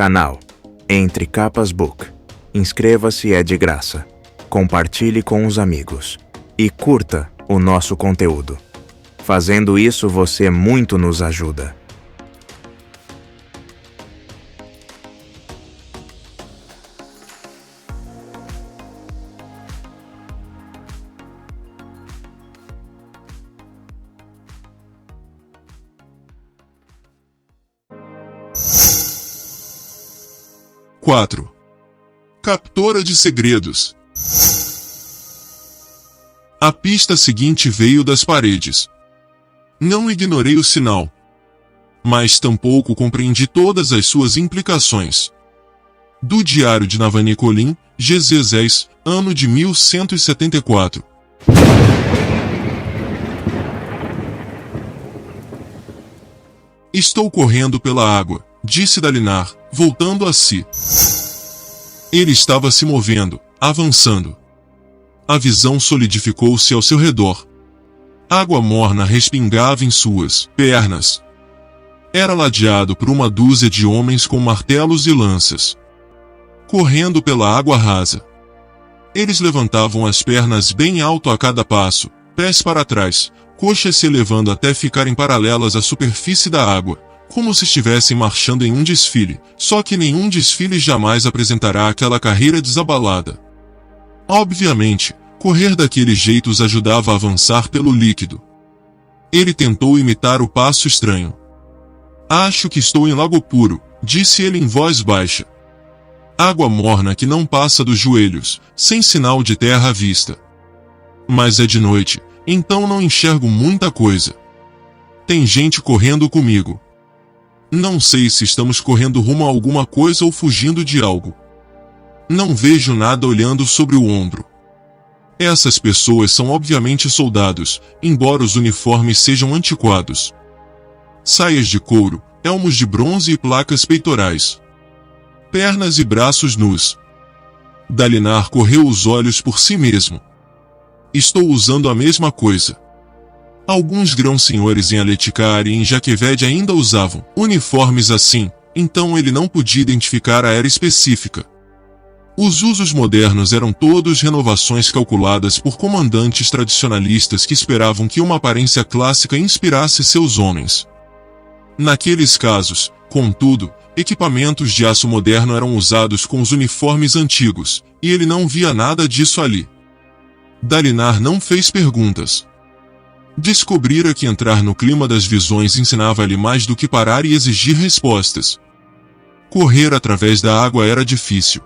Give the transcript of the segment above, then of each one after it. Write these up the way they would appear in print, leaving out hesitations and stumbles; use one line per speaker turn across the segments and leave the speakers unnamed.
Canal Entre Capas Book. Inscreva-se, é de graça. Compartilhe com os amigos. E curta o nosso conteúdo. Fazendo isso, você muito nos ajuda.
Quatro. Captora de segredos. A pista seguinte veio das paredes. Não ignorei o sinal, mas tampouco compreendi todas as suas implicações. Do Diário de Navani Colim, Gezezés, ano de 1174. Estou correndo pela água, disse Dalinar, voltando a si. Ele estava se movendo, avançando. A visão solidificou-se ao seu redor. Água morna respingava em suas pernas. Era ladeado por uma dúzia de homens com martelos e lanças, correndo pela água rasa. Eles levantavam as pernas bem alto a cada passo, pés para trás, coxas se elevando até ficarem paralelas à superfície da água, como se estivessem marchando em um desfile, só que nenhum desfile jamais apresentará aquela carreira desabalada. Obviamente, correr daquele jeito os ajudava a avançar pelo líquido. Ele tentou imitar o passo estranho. Acho que estou em Lago Puro, disse ele em voz baixa. Água morna que não passa dos joelhos, sem sinal de terra à vista. Mas é de noite, então não enxergo muita coisa. Tem gente correndo comigo. Não sei se estamos correndo rumo a alguma coisa ou fugindo de algo. Não vejo nada olhando sobre o ombro. Essas pessoas são obviamente soldados, embora os uniformes sejam antiquados. Saias de couro, elmos de bronze e placas peitorais. Pernas e braços nus. Dalinar correu os olhos por si mesmo. Estou usando a mesma coisa. Alguns grãos-senhores em Aletikar e em Jaqueved ainda usavam uniformes assim, então ele não podia identificar a era específica. Os usos modernos eram todos renovações calculadas por comandantes tradicionalistas que esperavam que uma aparência clássica inspirasse seus homens. Naqueles casos, contudo, equipamentos de aço moderno eram usados com os uniformes antigos, e ele não via nada disso ali. Dalinar não fez perguntas. Descobrira que entrar no clima das visões ensinava-lhe mais do que parar e exigir respostas. Correr através da água era difícil.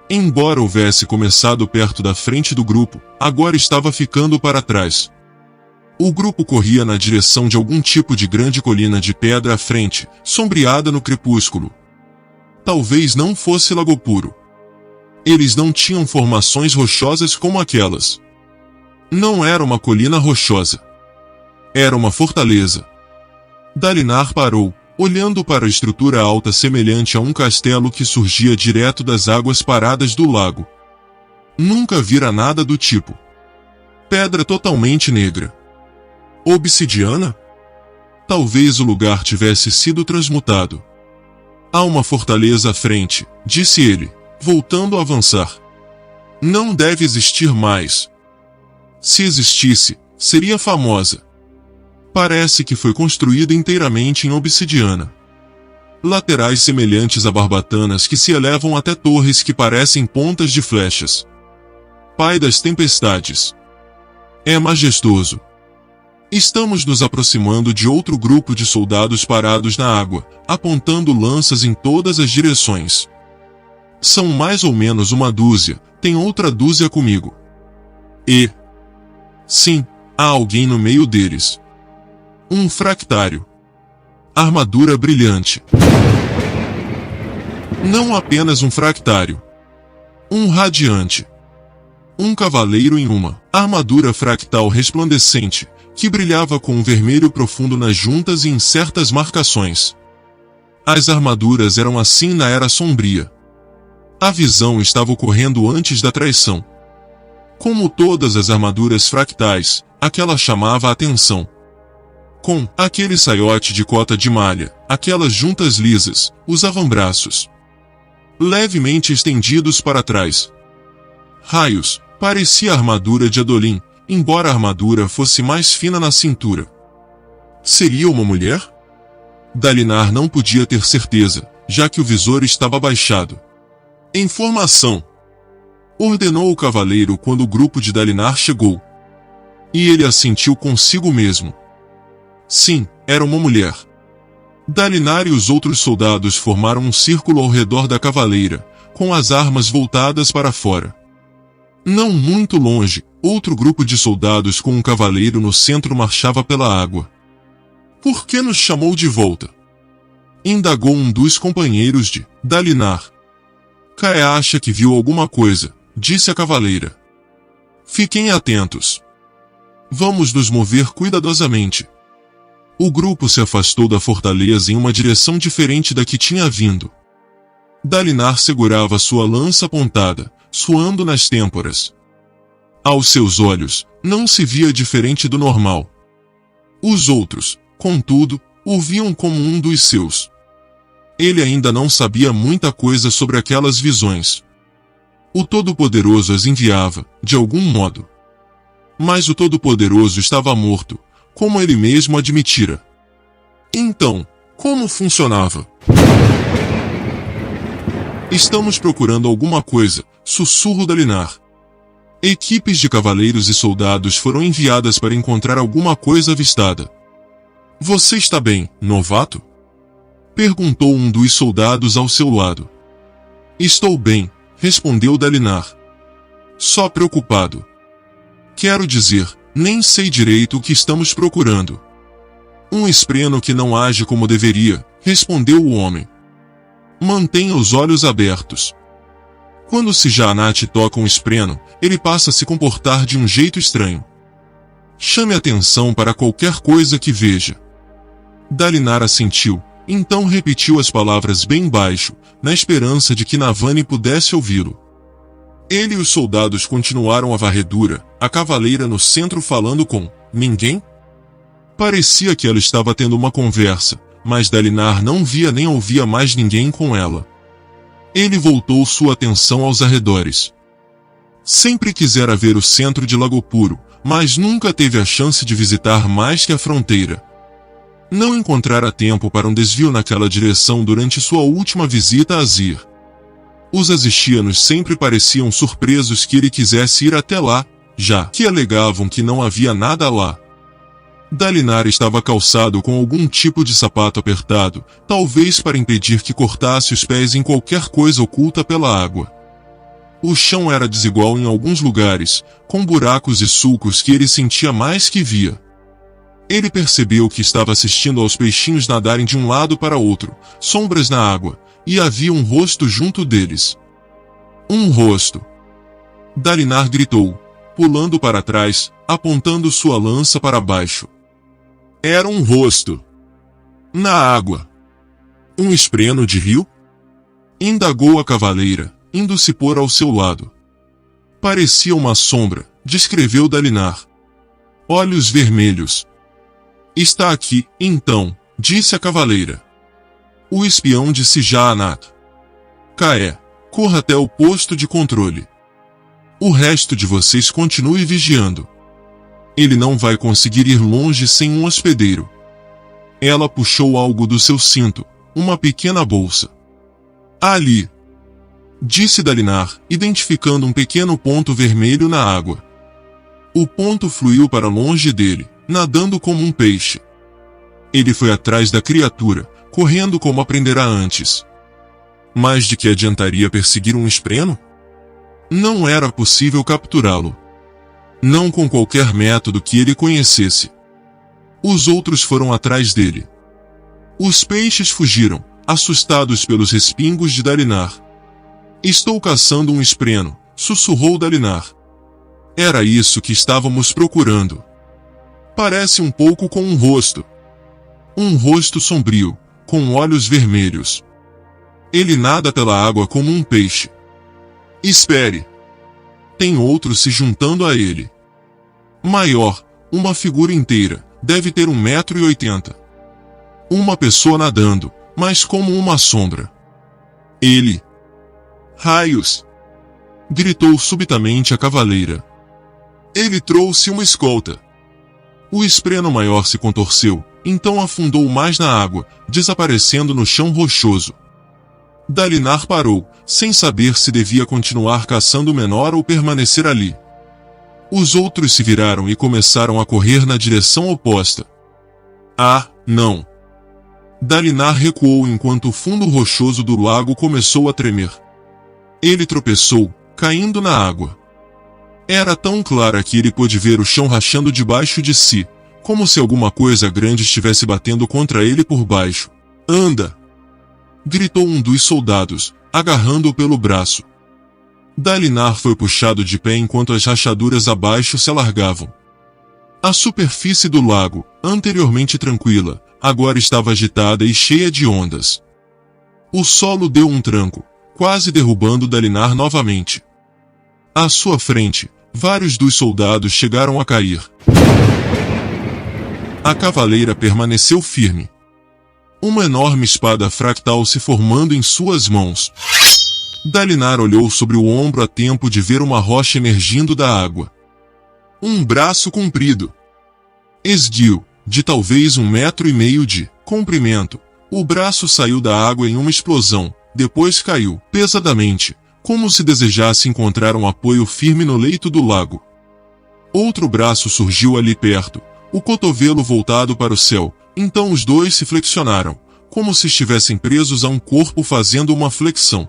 Embora houvesse começado perto da frente do grupo, agora estava ficando para trás. O grupo corria na direção de algum tipo de grande colina de pedra à frente, sombreada no crepúsculo. Talvez não fosse Lago Puro. Eles não tinham formações rochosas como aquelas. Não era uma colina rochosa. Era uma fortaleza. Dalinar parou, olhando para a estrutura alta semelhante a um castelo que surgia direto das águas paradas do lago. Nunca vira nada do tipo. Pedra totalmente negra. Obsidiana? Talvez o lugar tivesse sido transmutado. Há uma fortaleza à frente, disse ele, voltando a avançar. Não deve existir mais. Se existisse, seria famosa. Parece que foi construída inteiramente em obsidiana. Laterais semelhantes a barbatanas que se elevam até torres que parecem pontas de flechas. Pai das tempestades. É majestoso. Estamos nos aproximando de outro grupo de soldados parados na água, apontando lanças em todas as direções. São mais ou menos uma dúzia, tem outra dúzia comigo. E... sim, há alguém no meio deles. Um fractário. Armadura brilhante. Não apenas um fractário. Um radiante. Um cavaleiro em uma armadura fractal resplandecente, que brilhava com um vermelho profundo nas juntas e em certas marcações. As armaduras eram assim na Era Sombria. A visão estava ocorrendo antes da traição. Como todas as armaduras fractais, aquela chamava a atenção. com aquele saiote de cota de malha, aquelas juntas lisas, os avambraços levemente estendidos para trás. Raios, parecia a armadura de Adolin, embora a armadura fosse mais fina na cintura. Seria uma mulher? Dalinar não podia ter certeza, já que o visor estava baixado. Informação! Ordenou o cavaleiro quando o grupo de Dalinar chegou. E ele assentiu consigo mesmo. Sim, era uma mulher. Dalinar e os outros soldados formaram um círculo ao redor da cavaleira, com as armas voltadas para fora. Não muito longe, outro grupo de soldados com um cavaleiro no centro marchava pela água. Por que nos chamou de volta? Indagou um dos companheiros de Dalinar. Caé acha que viu alguma coisa, disse a cavaleira. Fiquem atentos. Vamos nos mover cuidadosamente. O grupo se afastou da fortaleza em uma direção diferente da que tinha vindo. Dalinar segurava sua lança apontada, suando nas têmporas. Aos seus olhos, não se via diferente do normal. Os outros, contudo, o viam como um dos seus. Ele ainda não sabia muita coisa sobre aquelas visões. O Todo-Poderoso as enviava, de algum modo. Mas o Todo-Poderoso estava morto, como ele mesmo admitira. Então, como funcionava? Estamos procurando alguma coisa, sussurrou Dalinar. Equipes de cavaleiros e soldados foram enviadas para encontrar alguma coisa avistada. Você está bem, novato? Perguntou um dos soldados ao seu lado. Estou bem, respondeu Dalinar. Só preocupado. Quero dizer, nem sei direito o que estamos procurando. Um espreno que não age como deveria, respondeu o homem. Mantenha os olhos abertos. Quando Sija-Anat toca um espreno, ele passa a se comportar de um jeito estranho. Chame atenção para qualquer coisa que veja. Dalinar assentiu, então repetiu as palavras bem baixo, na esperança de que Navani pudesse ouvi-lo. Ele e os soldados continuaram a varredura, a cavaleira no centro falando com ninguém. Parecia que ela estava tendo uma conversa, mas Dalinar não via nem ouvia mais ninguém com ela. Ele voltou sua atenção aos arredores. Sempre quisera ver o centro de Lago Puro, mas nunca teve a chance de visitar mais que a fronteira. Não encontrara tempo para um desvio naquela direção durante sua última visita a Azir. Os azistianos sempre pareciam surpresos que ele quisesse ir até lá, já que alegavam que não havia nada lá. Dalinar estava calçado com algum tipo de sapato apertado, talvez para impedir que cortasse os pés em qualquer coisa oculta pela água. O chão era desigual em alguns lugares, com buracos e sulcos que ele sentia mais que via. Ele percebeu que estava assistindo aos peixinhos nadarem de um lado para outro, sombras na água, e havia um rosto junto deles. Um rosto! Dalinar gritou, pulando para trás, apontando sua lança para baixo. Era um rosto. Na água. Um espreno de rio? Indagou a cavaleira, indo se pôr ao seu lado. Parecia uma sombra, descreveu Dalinar. Olhos vermelhos. Está aqui, então, disse a cavaleira. O espião de Sija-Anat. Caé, corra até o posto de controle. O resto de vocês continue vigiando. Ele não vai conseguir ir longe sem um hospedeiro. Ela puxou algo do seu cinto, uma pequena bolsa. Ali! Disse Dalinar, identificando um pequeno ponto vermelho na água. O ponto fluiu para longe dele, nadando como um peixe. Ele foi atrás da criatura, correndo como aprendera antes. Mas de que adiantaria perseguir um espreno? Não era possível capturá-lo. Não com qualquer método que ele conhecesse. Os outros foram atrás dele. Os peixes fugiram, assustados pelos respingos de Dalinar. Estou caçando um espreno, sussurrou Dalinar. Era isso que estávamos procurando. Parece um pouco com um rosto. Um rosto sombrio, com olhos vermelhos. Ele nada pela água como um peixe. Espere! Tem outro se juntando a ele. Maior, uma figura inteira, deve ter 1,80 m. Uma pessoa nadando, mas como uma sombra. Ele... Raios! Gritou subitamente a cavaleira. Ele trouxe uma escolta. O espreno maior se contorceu, então afundou mais na água, desaparecendo no chão rochoso. Dalinar parou, sem saber se devia continuar caçando o menor ou permanecer ali. Os outros se viraram e começaram a correr na direção oposta. Ah, não! Dalinar recuou enquanto o fundo rochoso do lago começou a tremer. Ele tropeçou, caindo na água. Era tão clara que ele pôde ver o chão rachando debaixo de si, como se alguma coisa grande estivesse batendo contra ele por baixo. Anda! Gritou um dos soldados, agarrando-o pelo braço. Dalinar foi puxado de pé enquanto as rachaduras abaixo se alargavam. A superfície do lago, anteriormente tranquila, agora estava agitada e cheia de ondas. O solo deu um tranco, quase derrubando Dalinar novamente. À sua frente, vários dos soldados chegaram a cair. A cavaleira permaneceu firme. Uma enorme espada fractal se formando em suas mãos. Dalinar olhou sobre o ombro a tempo de ver uma rocha emergindo da água. Um braço comprido. Esguio, de talvez 1,5 m de comprimento. O braço saiu da água em uma explosão, depois caiu, pesadamente, como se desejasse encontrar um apoio firme no leito do lago. Outro braço surgiu ali perto, o cotovelo voltado para o céu, então os dois se flexionaram, como se estivessem presos a um corpo fazendo uma flexão.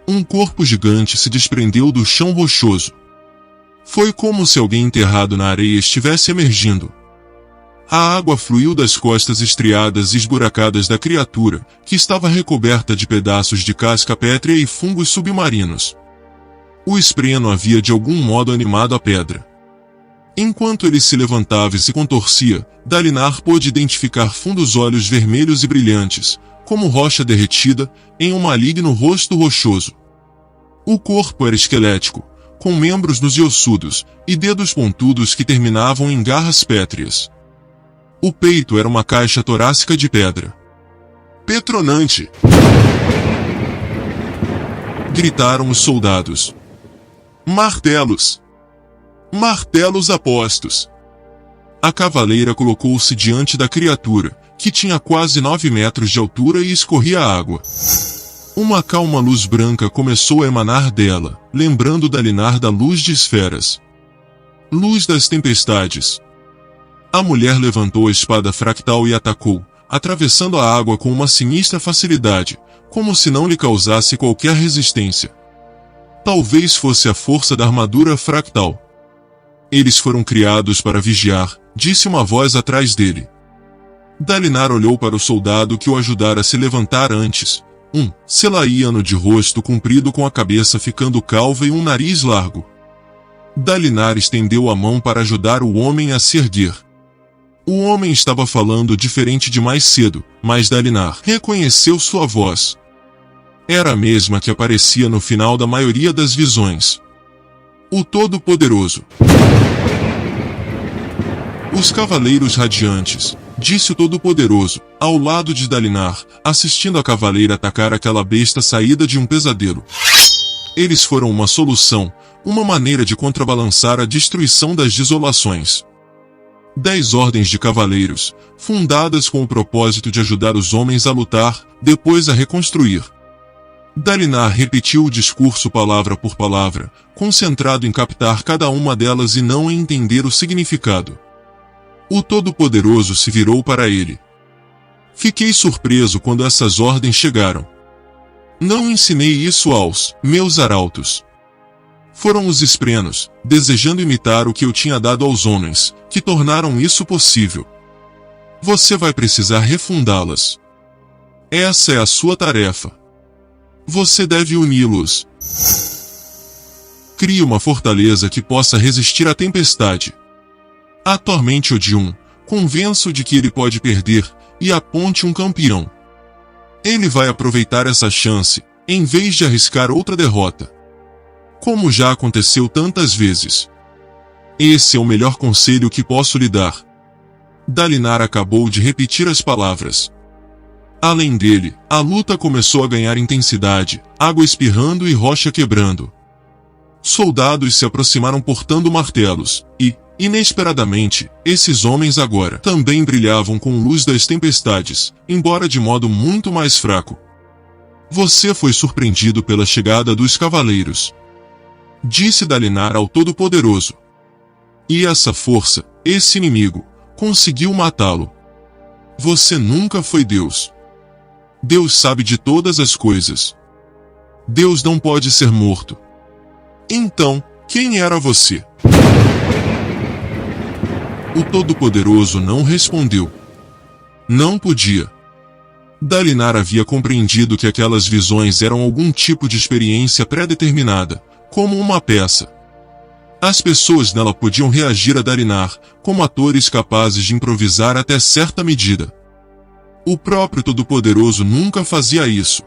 Um corpo gigante se desprendeu do chão rochoso. Foi como se alguém enterrado na areia estivesse emergindo. A água fluiu das costas estriadas e esburacadas da criatura, que estava recoberta de pedaços de casca pétrea e fungos submarinos. O espreno havia de algum modo animado a pedra. Enquanto ele se levantava e se contorcia, Dalinar pôde identificar fundos olhos vermelhos e brilhantes, como rocha derretida, em um maligno rosto rochoso. O corpo era esquelético, com membros nos e ossudos, e dedos pontudos que terminavam em garras pétreas. O peito era uma caixa torácica de pedra. Petronante! Gritaram os soldados. Martelos! Martelos apostos! A cavaleira colocou-se diante da criatura, que tinha quase 9 metros de altura e escorria água. Uma calma luz branca começou a emanar dela, lembrando Dalinar da luz de esferas. Luz das tempestades. A mulher levantou a espada fractal e atacou, atravessando a água com uma sinistra facilidade, como se não lhe causasse qualquer resistência. Talvez fosse a força da armadura fractal. Eles foram criados para vigiar, disse uma voz atrás dele. Dalinar olhou para o soldado que o ajudara a se levantar antes. Um selaiano de rosto comprido com a cabeça ficando calva e um nariz largo. Dalinar estendeu a mão para ajudar o homem a se erguer. O homem estava falando diferente de mais cedo, mas Dalinar reconheceu sua voz. Era a mesma que aparecia no final da maioria das visões. O Todo-Poderoso. Os Cavaleiros Radiantes, disse o Todo-Poderoso, ao lado de Dalinar, assistindo a cavaleira atacar aquela besta saída de um pesadelo. Eles foram uma solução, uma maneira de contrabalançar a destruição das desolações. 10 ordens de cavaleiros, fundadas com o propósito de ajudar os homens a lutar, depois a reconstruir. Dalinar repetiu o discurso palavra por palavra, concentrado em captar cada uma delas e não em entender o significado. O Todo-Poderoso se virou para ele. Fiquei surpreso quando essas ordens chegaram. Não ensinei isso aos meus arautos. Foram os esprenos, desejando imitar o que eu tinha dado aos homens, que tornaram isso possível. Você vai precisar refundá-las. Essa é a sua tarefa. Você deve uni-los. Crie uma fortaleza que possa resistir à tempestade. Atormente-o de convença-o de que ele pode perder, e aponte um campeão. Ele vai aproveitar essa chance, em vez de arriscar outra derrota. Como já aconteceu tantas vezes. Esse é o melhor conselho que posso lhe dar. Dalinar acabou de repetir as palavras. Além dele, a luta começou a ganhar intensidade, água espirrando e rocha quebrando. Soldados se aproximaram portando martelos, e, inesperadamente, esses homens agora também brilhavam com luz das tempestades, embora de modo muito mais fraco. Você foi surpreendido pela chegada dos cavaleiros, disse Dalinar ao Todo-Poderoso. E essa força, esse inimigo, conseguiu matá-lo. Você nunca foi Deus. Deus sabe de todas as coisas. Deus não pode ser morto. Então, quem era você? O Todo-Poderoso não respondeu. Não podia. Dalinar havia compreendido que aquelas visões eram algum tipo de experiência pré-determinada, como uma peça. As pessoas nela podiam reagir a Dalinar, como atores capazes de improvisar até certa medida. O próprio Todo-Poderoso nunca fazia isso.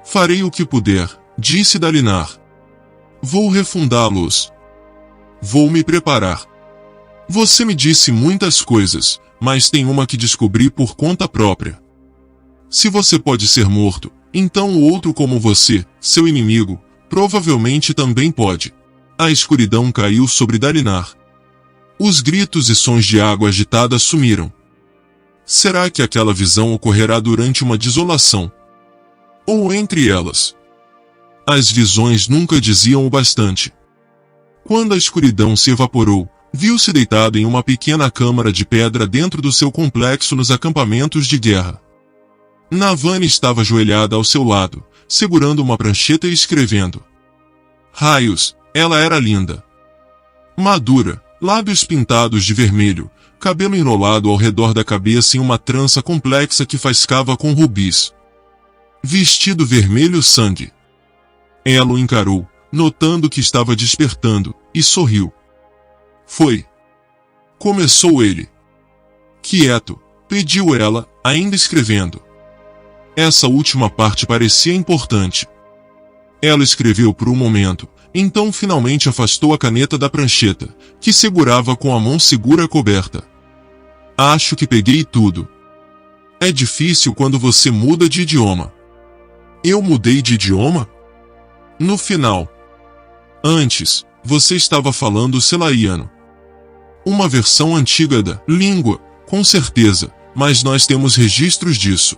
Farei o que puder, disse Dalinar. Vou refundá-los. Vou me preparar. Você me disse muitas coisas, mas tem uma que descobri por conta própria. Se você pode ser morto, então o outro como você, seu inimigo, provavelmente também pode. A escuridão caiu sobre Dalinar. Os gritos e sons de água agitada sumiram. Será que aquela visão ocorrerá durante uma desolação? Ou entre elas? As visões nunca diziam o bastante. Quando a escuridão se evaporou, viu-se deitado em uma pequena câmara de pedra dentro do seu complexo nos acampamentos de guerra. Navani estava ajoelhada ao seu lado, segurando uma prancheta e escrevendo. Raios, ela era linda. Madura, lábios pintados de vermelho, cabelo enrolado ao redor da cabeça em uma trança complexa que faiscava com rubis. Vestido vermelho sangue. Ela o encarou, notando que estava despertando, e sorriu. Foi. Começou ele. Quieto, pediu ela, ainda escrevendo. Essa última parte parecia importante. Ela escreveu por um momento, então finalmente afastou a caneta da prancheta, que segurava com a mão segura coberta. Acho que peguei tudo. É difícil quando você muda de idioma. Eu mudei de idioma? No final. Antes, você estava falando selaiano. Uma versão antiga da língua, com certeza, mas nós temos registros disso.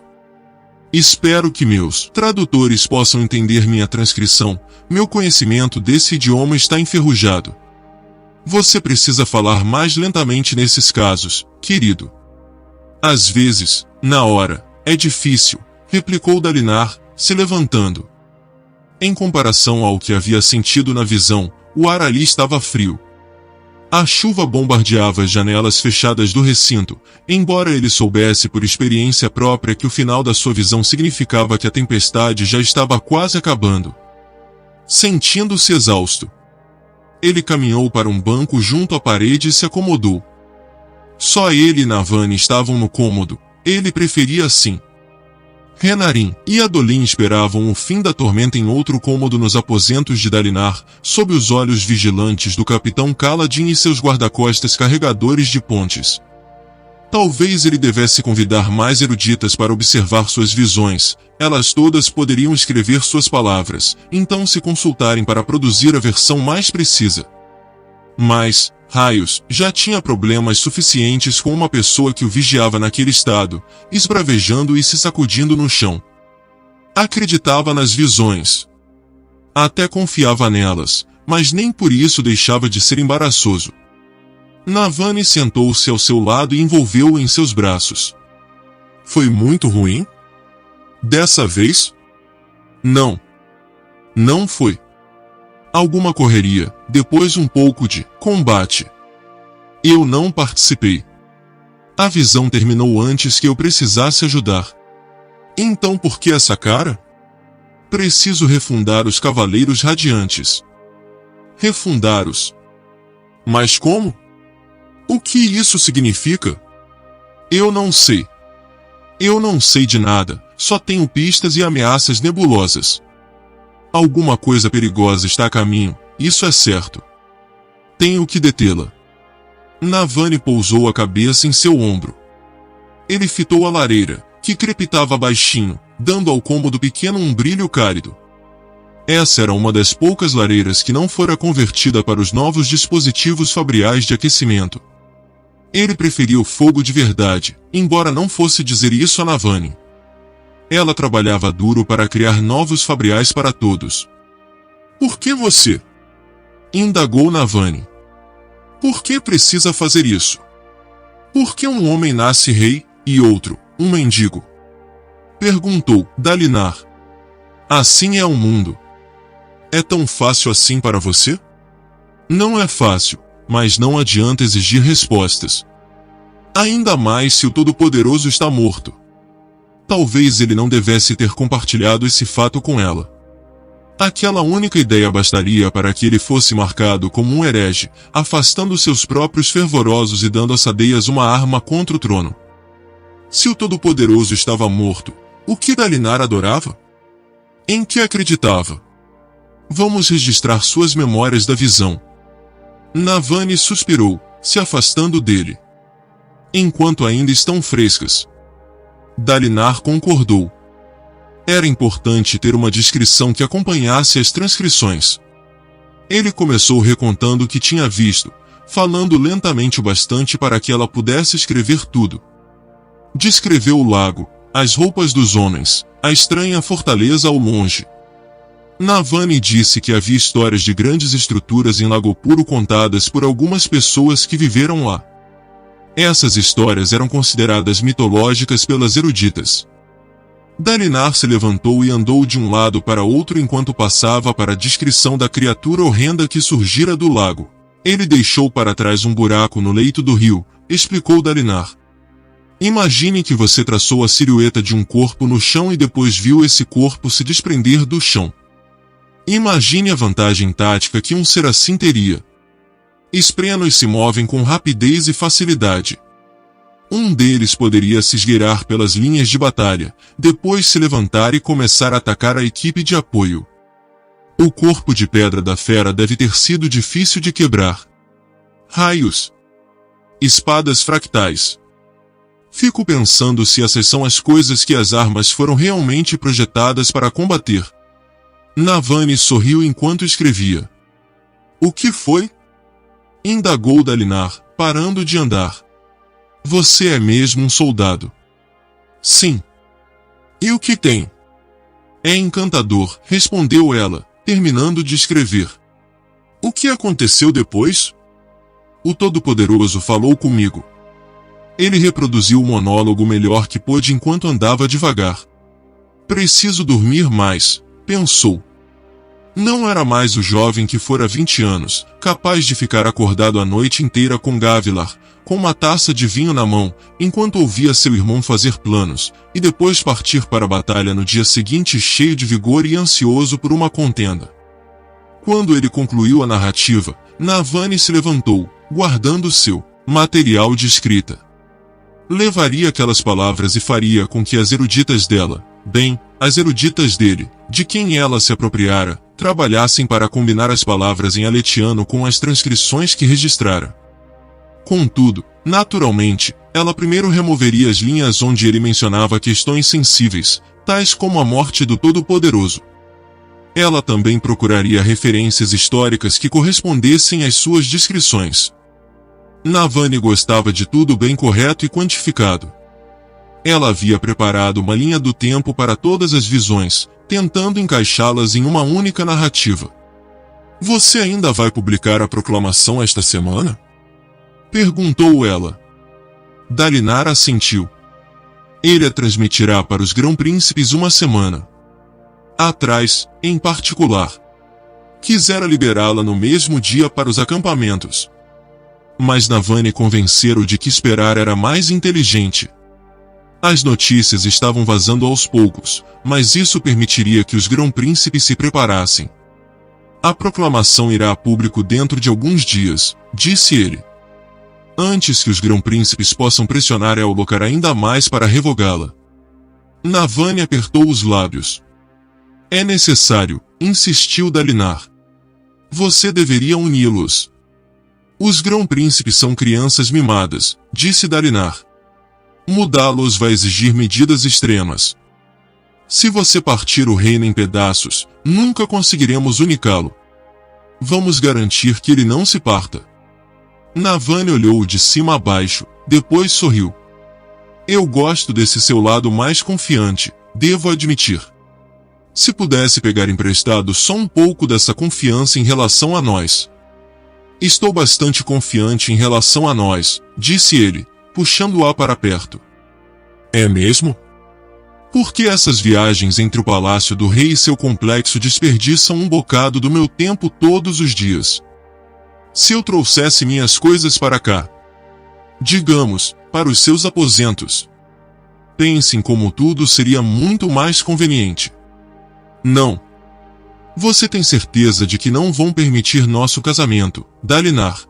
Espero que meus tradutores possam entender minha transcrição. Meu conhecimento desse idioma está enferrujado. Você precisa falar mais lentamente nesses casos, querido. Às vezes, na hora, é difícil, replicou Dalinar, se levantando. Em comparação ao que havia sentido na visão, o ar ali estava frio. A chuva bombardeava as janelas fechadas do recinto, embora ele soubesse por experiência própria que o final da sua visão significava que a tempestade já estava quase acabando. Sentindo-se exausto, ele caminhou para um banco junto à parede e se acomodou. Só ele e Navani estavam no cômodo, ele preferia assim. Renarin e Adolin esperavam o fim da tormenta em outro cômodo nos aposentos de Dalinar, sob os olhos vigilantes do capitão Kaladin e seus guarda-costas carregadores de pontes. Talvez ele devesse convidar mais eruditas para observar suas visões, elas todas poderiam escrever suas palavras, então se consultarem para produzir a versão mais precisa. Mas, raios, já tinha problemas suficientes com uma pessoa que o vigiava naquele estado, esbravejando e se sacudindo no chão. Acreditava nas visões. Até confiava nelas, mas nem por isso deixava de ser embaraçoso. Navani sentou-se ao seu lado e envolveu-o em seus braços. Foi muito ruim? Dessa vez? Não. Não foi. Alguma correria, depois um pouco de combate. Eu não participei. A visão terminou antes que eu precisasse ajudar. Então por que essa cara? Preciso refundar os Cavaleiros Radiantes. Refundar-os. Mas como? O que isso significa? Eu não sei. Eu não sei de nada, só tenho pistas e ameaças nebulosas. Alguma coisa perigosa está a caminho, isso é certo. Tenho que detê-la. Navani pousou a cabeça em seu ombro. Ele fitou a lareira, que crepitava baixinho, dando ao cômodo pequeno um brilho cálido. Essa era uma das poucas lareiras que não fora convertida para os novos dispositivos fabriais de aquecimento. Ele preferia o fogo de verdade, embora não fosse dizer isso a Navani. Ela trabalhava duro para criar novos fabriais para todos. Por que você? Indagou Navani. Por que precisa fazer isso? Por que um homem nasce rei, e outro, um mendigo? Perguntou Dalinar. Assim é o mundo. É tão fácil assim para você? Não é fácil, mas não adianta exigir respostas. Ainda mais se o Todo-Poderoso está morto. Talvez ele não devesse ter compartilhado esse fato com ela. Aquela única ideia bastaria para que ele fosse marcado como um herege, afastando seus próprios fervorosos e dando a Sadeias uma arma contra o trono. Se o Todo-Poderoso estava morto, o que Dalinar adorava? Em que acreditava? Vamos registrar suas memórias da visão. Navani suspirou, se afastando dele. Enquanto ainda estão frescas. Dalinar concordou. Era importante ter uma descrição que acompanhasse as transcrições. Ele começou recontando o que tinha visto, falando lentamente o bastante para que ela pudesse escrever tudo. Descreveu o lago, as roupas dos homens, a estranha fortaleza ao longe. Navani disse que havia histórias de grandes estruturas em Lago Puro contadas por algumas pessoas que viveram lá. Essas histórias eram consideradas mitológicas pelas eruditas. Dalinar se levantou e andou de um lado para outro enquanto passava para a descrição da criatura horrenda que surgira do lago. Ele deixou para trás um buraco no leito do rio, explicou Dalinar. Imagine que você traçou a silhueta de um corpo no chão e depois viu esse corpo se desprender do chão. Imagine a vantagem tática que um ser assim teria. Esprenos se movem com rapidez e facilidade. Um deles poderia se esgueirar pelas linhas de batalha, depois se levantar e começar a atacar a equipe de apoio. O corpo de pedra da fera deve ter sido difícil de quebrar. Raios. Espadas fractais. Fico pensando se essas são as coisas que as armas foram realmente projetadas para combater. Navani sorriu enquanto escrevia. O que foi? Indagou Dalinar, parando de andar. Você é mesmo um soldado. Sim. E o que tem? É encantador, respondeu ela, terminando de escrever. O que aconteceu depois? O Todo-Poderoso falou comigo. Ele reproduziu o monólogo melhor que pôde enquanto andava devagar. Preciso dormir mais, pensou. Não era mais o jovem que fora 20 anos, capaz de ficar acordado a noite inteira com Gavilar, com uma taça de vinho na mão, enquanto ouvia seu irmão fazer planos, e depois partir para a batalha no dia seguinte cheio de vigor e ansioso por uma contenda. Quando ele concluiu a narrativa, Navani se levantou, guardando seu material de escrita. Levaria aquelas palavras e faria com que as eruditas dela, bem, as eruditas dele, de quem ela se apropriara, trabalhassem para combinar as palavras em aletiano com as transcrições que registrara. Contudo, naturalmente, ela primeiro removeria as linhas onde ele mencionava questões sensíveis, tais como a morte do Todo-Poderoso. Ela também procuraria referências históricas que correspondessem às suas descrições. Navani gostava de tudo bem correto e quantificado. Ela havia preparado uma linha do tempo para todas as visões, tentando encaixá-las em uma única narrativa. Você ainda vai publicar a proclamação esta semana? Perguntou ela. Dalinar assentiu. Ele a transmitirá para os grão-príncipes uma semana atrás, em particular. Quisera liberá-la no mesmo dia para os acampamentos. Mas Navani convenceu-o de que esperar era mais inteligente. As notícias estavam vazando aos poucos, mas isso permitiria que os grão-príncipes se preparassem. A proclamação irá a público dentro de alguns dias, disse ele. Antes que os grão-príncipes possam pressionar Ellocar ainda mais para revogá-la. Navani apertou os lábios. É necessário, insistiu Dalinar. Você deveria uni-los. Os grão-príncipes são crianças mimadas, disse Dalinar. Mudá-los vai exigir medidas extremas. Se você partir o reino em pedaços, nunca conseguiremos unicá-lo. Vamos garantir que ele não se parta. Navani olhou de cima a baixo, depois sorriu. Eu gosto desse seu lado mais confiante, devo admitir. Se pudesse pegar emprestado só um pouco dessa confiança em relação a nós. Estou bastante confiante em relação a nós, disse ele, puxando-a para perto. É mesmo? Por que essas viagens entre o palácio do rei e seu complexo desperdiçam um bocado do meu tempo todos os dias? Se eu trouxesse minhas coisas para cá, digamos, para os seus aposentos, pense em como tudo seria muito mais conveniente. Não. Você tem certeza de que não vão permitir nosso casamento, Dalinar?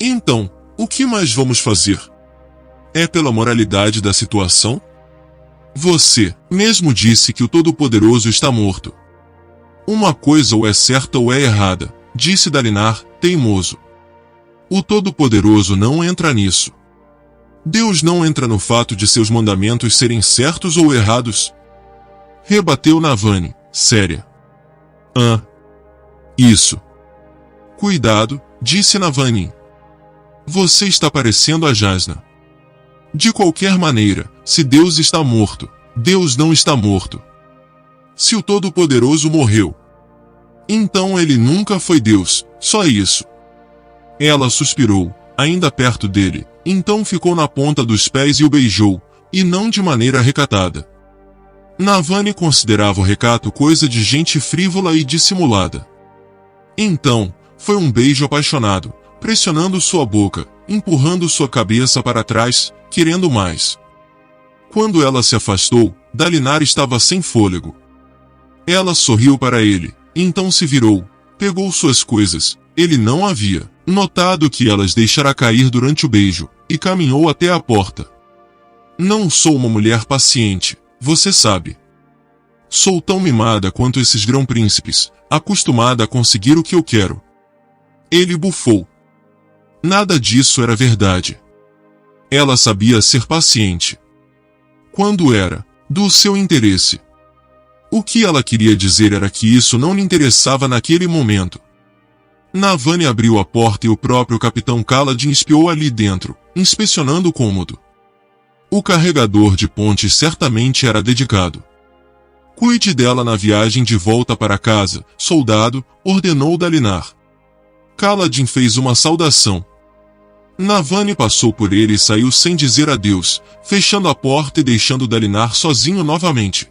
Então, o que mais vamos fazer? É pela moralidade da situação? Você mesmo disse que o Todo-Poderoso está morto. Uma coisa ou é certa ou é errada, disse Dalinar, teimoso. O Todo-Poderoso não entra nisso. Deus não entra no fato de seus mandamentos serem certos ou errados. Rebateu Navani, séria. Isso. Cuidado, disse Navani. Você está parecendo a Jasna. De qualquer maneira, se Deus está morto, Deus não está morto. Se o Todo-Poderoso morreu, então ele nunca foi Deus, só isso. Ela suspirou, ainda perto dele, então ficou na ponta dos pés e o beijou, e não de maneira recatada. Navani considerava o recato coisa de gente frívola e dissimulada. Então, foi um beijo apaixonado, pressionando sua boca, empurrando sua cabeça para trás, querendo mais. Quando ela se afastou, Dalinar estava sem fôlego. Ela sorriu para ele, então se virou, pegou suas coisas, ele não havia notado que elas deixara cair durante o beijo, e caminhou até a porta. Não sou uma mulher paciente, você sabe. Sou tão mimada quanto esses grão-príncipes, acostumada a conseguir o que eu quero. Ele bufou. Nada disso era verdade. Ela sabia ser paciente. Quando era do seu interesse. O que ela queria dizer era que isso não lhe interessava naquele momento. Navani abriu a porta e o próprio capitão Kaladin espiou ali dentro, inspecionando o cômodo. O carregador de pontes certamente era dedicado. Cuide dela na viagem de volta para casa, soldado, ordenou Dalinar. Kaladin fez uma saudação. Navani passou por ele e saiu sem dizer adeus, fechando a porta e deixando Dalinar sozinho novamente.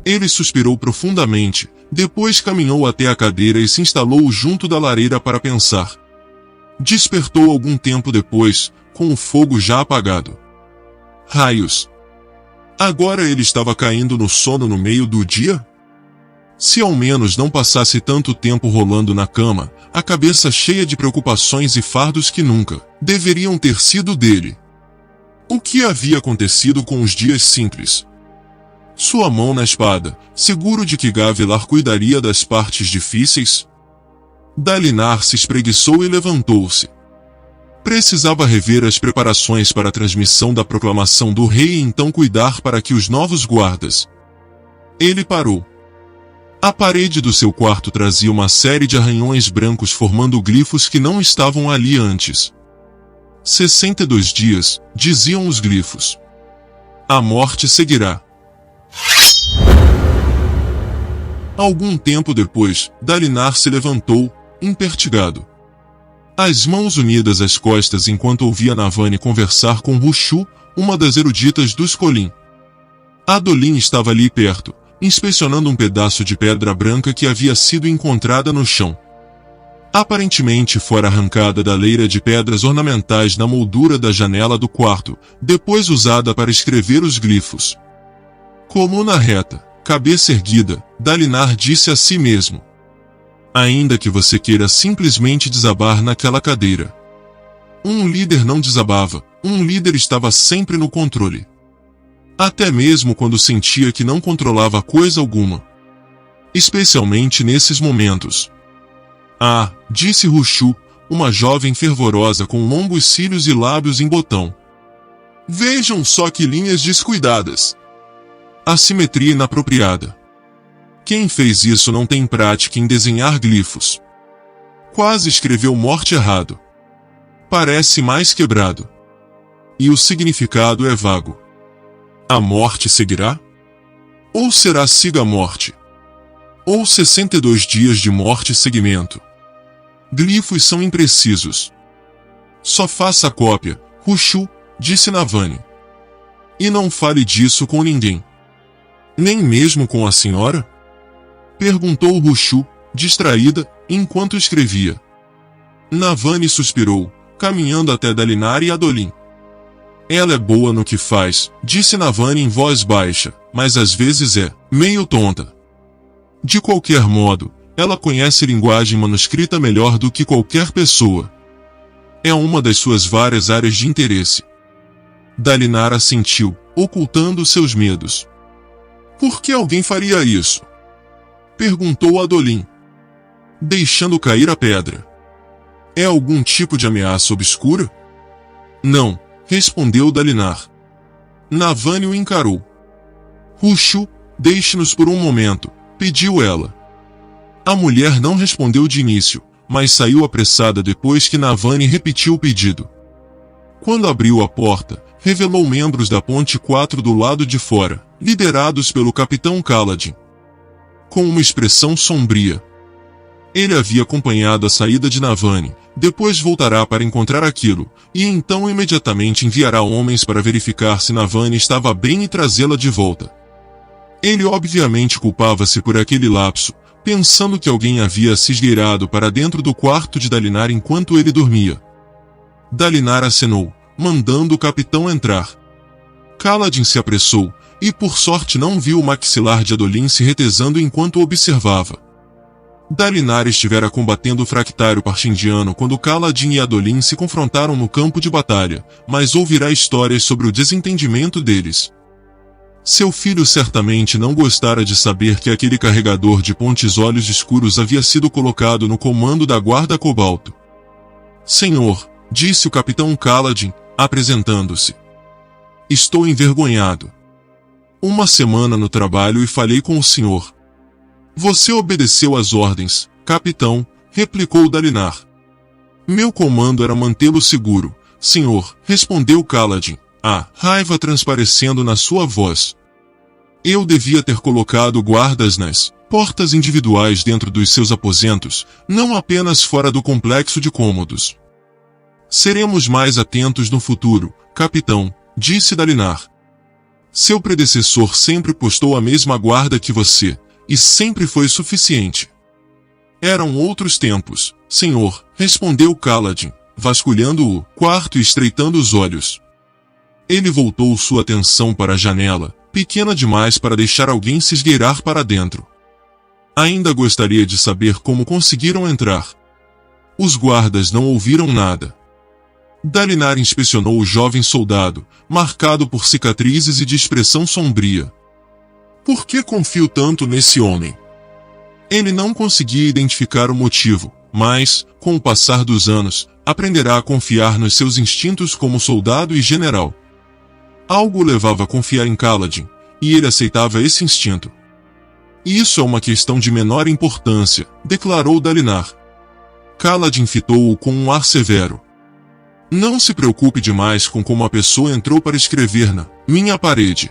Ele suspirou profundamente, depois caminhou até a cadeira e se instalou junto da lareira para pensar. Despertou algum tempo depois, com o fogo já apagado. Raios! Agora ele estava caindo no sono no meio do dia? Se ao menos não passasse tanto tempo rolando na cama, a cabeça cheia de preocupações e fardos que nunca deveriam ter sido dele. O que havia acontecido com os dias simples? Sua mão na espada, seguro de que Gavilar cuidaria das partes difíceis? Dalinar se espreguiçou e levantou-se. Precisava rever as preparações para a transmissão da proclamação do rei e então cuidar para que os novos guardas. Ele parou. A parede do seu quarto trazia uma série de arranhões brancos formando glifos que não estavam ali antes. 62 dias, diziam os glifos. A morte seguirá. Algum tempo depois, Dalinar se levantou, impertigado. As mãos unidas às costas enquanto ouvia Navani conversar com Rushu, uma das eruditas dos Colin. Adolin estava ali perto, inspecionando um pedaço de pedra branca que havia sido encontrada no chão. Aparentemente fora arrancada da leira de pedras ornamentais na moldura da janela do quarto, depois usada para escrever os glifos. Coluna reta, cabeça erguida, Dalinar disse a si mesmo. Ainda que você queira simplesmente desabar naquela cadeira. Um líder não desabava, um líder estava sempre no controle. Até mesmo quando sentia que não controlava coisa alguma. Especialmente nesses momentos. Ah, disse Rushu, uma jovem fervorosa com longos cílios e lábios em botão. Vejam só que linhas descuidadas. A simetria inapropriada. Quem fez isso não tem prática em desenhar glifos. Quase escreveu morte errado. Parece mais quebrado. E o significado é vago. A morte seguirá? Ou será siga a morte? Ou 62 dias de morte e seguimento? Glifos são imprecisos. Só faça a cópia, Rushu, disse Navani. E não fale disso com ninguém. Nem mesmo com a senhora? Perguntou Rushu, distraída, enquanto escrevia. Navani suspirou, caminhando até Dalinar e Adolin. Ela é boa no que faz, disse Navani em voz baixa, mas às vezes é meio tonta. De qualquer modo, ela conhece linguagem manuscrita melhor do que qualquer pessoa. É uma das suas várias áreas de interesse. Dalinar assentiu, ocultando seus medos. Por que alguém faria isso? Perguntou Adolin, deixando cair a pedra. É algum tipo de ameaça obscura? Não, respondeu Dalinar. Navani o encarou. Rushu, deixe-nos por um momento, pediu ela. A mulher não respondeu de início, mas saiu apressada depois que Navani repetiu o pedido. Quando abriu a porta, revelou membros da Ponte 4 do lado de fora, liderados pelo Capitão Kaladin. Com uma expressão sombria. Ele havia acompanhado a saída de Navani, depois voltará para encontrar aquilo, e então imediatamente enviará homens para verificar se Navani estava bem e trazê-la de volta. Ele obviamente culpava-se por aquele lapso, pensando que alguém havia se esgueirado para dentro do quarto de Dalinar enquanto ele dormia. Dalinar acenou, mandando o capitão entrar. Kaladin se apressou, e por sorte não viu o maxilar de Adolin se retesando enquanto o observava. Dalinar estivera combatendo o fractário parchindiano quando Kaladin e Adolin se confrontaram no campo de batalha, mas ouvirá histórias sobre o desentendimento deles. Seu filho certamente não gostara de saber que aquele carregador de pontes olhos escuros havia sido colocado no comando da guarda cobalto. Senhor, disse o capitão Kaladin, apresentando-se. Estou envergonhado. Uma semana no trabalho e falei com o senhor. Você obedeceu às ordens, capitão, replicou Dalinar. Meu comando era mantê-lo seguro, senhor, respondeu Kaladin, a raiva transparecendo na sua voz. Eu devia ter colocado guardas nas portas individuais dentro dos seus aposentos, não apenas fora do complexo de cômodos. Seremos mais atentos no futuro, capitão, disse Dalinar. Seu predecessor sempre postou a mesma guarda que você, e sempre foi suficiente. Eram outros tempos, senhor, respondeu Kaladin, vasculhando o quarto e estreitando os olhos. Ele voltou sua atenção para a janela, pequena demais para deixar alguém se esgueirar para dentro. Ainda gostaria de saber como conseguiram entrar. Os guardas não ouviram nada. Dalinar inspecionou o jovem soldado, marcado por cicatrizes e de expressão sombria. Por que confio tanto nesse homem? Ele não conseguia identificar o motivo, mas, com o passar dos anos, aprenderá a confiar nos seus instintos como soldado e general. Algo o levava a confiar em Kaladin, e ele aceitava esse instinto. Isso é uma questão de menor importância, declarou Dalinar. Kaladin fitou-o com um ar severo. Não se preocupe demais com como a pessoa entrou para escrever na minha parede.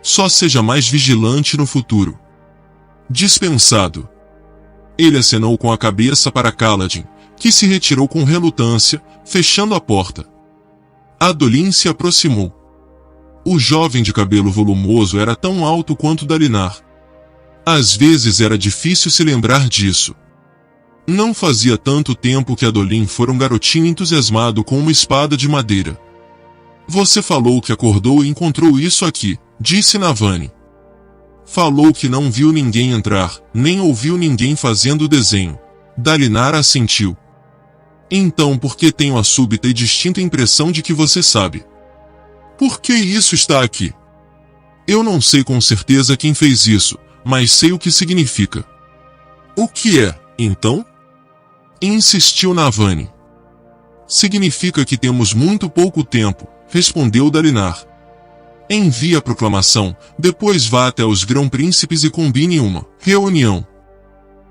Só seja mais vigilante no futuro. Dispensado. Ele acenou com a cabeça para Kaladin, que se retirou com relutância, fechando a porta. Adolin se aproximou. O jovem de cabelo volumoso era tão alto quanto Dalinar. Às vezes era difícil se lembrar disso. Não fazia tanto tempo que Adolin fora um garotinho entusiasmado com uma espada de madeira. Você falou que acordou e encontrou isso aqui, disse Navani. Falou que não viu ninguém entrar, nem ouviu ninguém fazendo o desenho. Dalinar assentiu. Então por que tenho a súbita e distinta impressão de que você sabe? Por que isso está aqui? Eu não sei com certeza quem fez isso, mas sei o que significa. O que é, então? Insistiu Navani. Significa que temos muito pouco tempo, respondeu Dalinar. Envie a proclamação, depois vá até os grão-príncipes e combine uma reunião.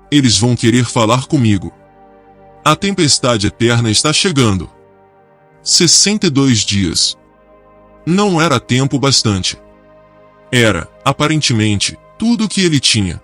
Eles vão querer falar comigo. A tempestade eterna está chegando. 62 dias. Não era tempo bastante. Era, aparentemente, tudo o que ele tinha.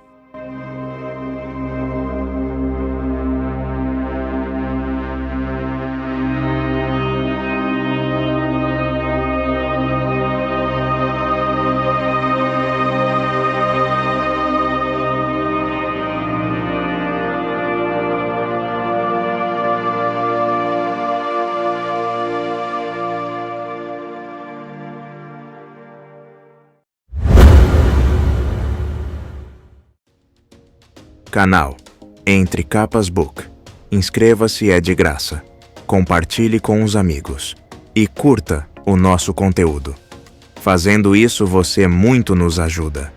Canal Entre Capas Book. Inscreva-se, é de graça. Compartilhe com os amigos. E curta o nosso conteúdo. Fazendo isso, você muito nos ajuda.